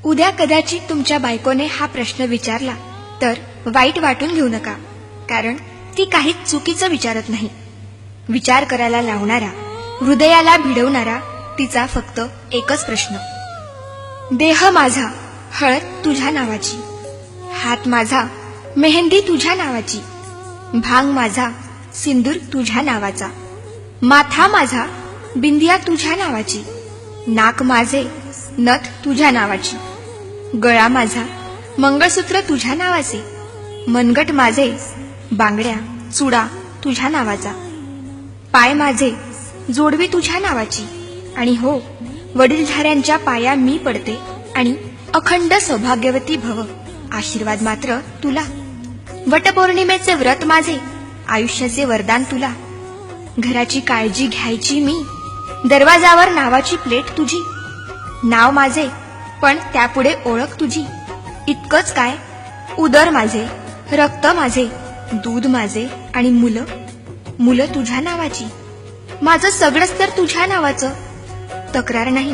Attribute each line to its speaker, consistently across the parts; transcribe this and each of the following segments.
Speaker 1: उद्या कदाचित तुमच्या बायकोने हा प्रश्न विचारला तर वाईट वाटून घेऊ नका, कारण ती काहीच चुकीचं विचारत नाही. विचार करायला लावणारा, हृदयाला भिडवणारा तिचा फक्त एकच प्रश्न. देह माझा हळद तुझ्या नावाची, हात माझा मेहंदी तुझ्या नावाची, भांग माझा सिंदूर तुझ्या नावाचा, माथा माझा बिंदिया तुझ्या नावाची, नाक माझे नथ तुझ्या नावाची, गळा माझा मंगळसूत्र तुझ्या नावाचे, मनगट माझे बांगड्या चुडा तुझ्या नावाचा, पाय माझे जोडवी तुझ्या नावाची, आणि हो, वडीलधाऱ्यांच्या पाया मी पडते आणि अखंड सौभाग्यवती भव, आशीर्वाद मात्र तुला. वटपौर्णिमेचे व्रत माझे, आयुष्याचे वरदान तुला. घराची काळजी घ्यायची मी, दरवाजावर नावाची प्लेट तुझी. नाव माझे पण त्यापुढे ओळख तुझी. इतकंच काय, उदर माझे, रक्त माझे, दूध माझे आणि मुलं तुझ्या नावाची. माझं सगळंच तर तुझ्या नावाचं. तक्रार नाही,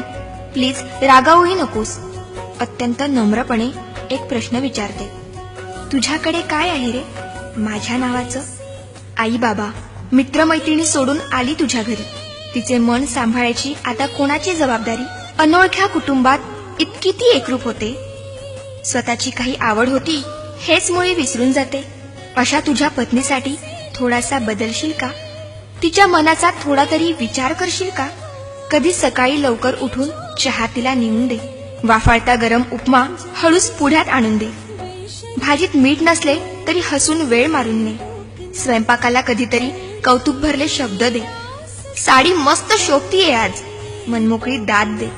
Speaker 1: प्लीज रागावूही नकोस. अत्यंत नम्रपणे एक प्रश्न विचारते. तुझ्याकडे काय आहे रे माझ्या नावाचं? आई बाबा मित्रमैत्रिणी सोडून आली तुझ्या घरी. तिचे मन सांभाळायची आता कोणाची जबाबदारी? अनोळख्या कुटुंबात इतकी ती एकरूप होते. स्वतःची काही आवड होती हेच मुळी विसरून जाते. अशा तुझ्या पत्नीसाठी थोडासा बदलशील का? तिच्या मनाचा थोडा तरी विचार करशील का? कधी सकाळी लवकर उठून चहा तिला नेऊन दे. वाफाळता गरम उपमा हळूच पुढ्यात आणून दे. भाजीत मीठ नसले तरी हसून वेळ मारून ने. स्वयंपाकाला कधीतरी कौतुक भरले शब्द दे. साडी मस्त शोभतीये आज, मनमोकळी दाद दे.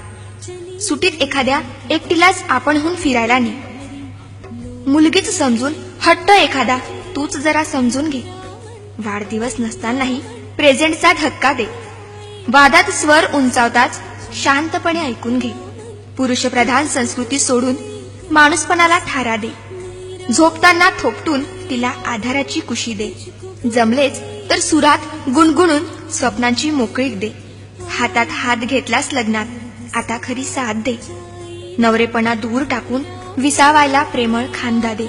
Speaker 1: सुटीत एखाद्या एकटीलाच आपणहून फिरायला ने. मुलगीच समजून हट्ट एखादा तूच जरा समजून घे. वाढदिवस नसतानाही प्रेझेंटचा धक्का दे. वादात स्वर उंचावताच शांतपणे ऐकून घे. पुरुषप्रधान संस्कृती सोडून माणूसपणाला थारा दे. झोपताना थोपटून तिला आधाराची कुशी दे. जमलेच तर सुरात गुणगुणून स्वप्नांची मोकळीक दे. हातात हात घेतलास लग्नात, आता खरी साथ दे. नवरेपणा दूर टाकून विसावायला प्रेमळ खांदा दे.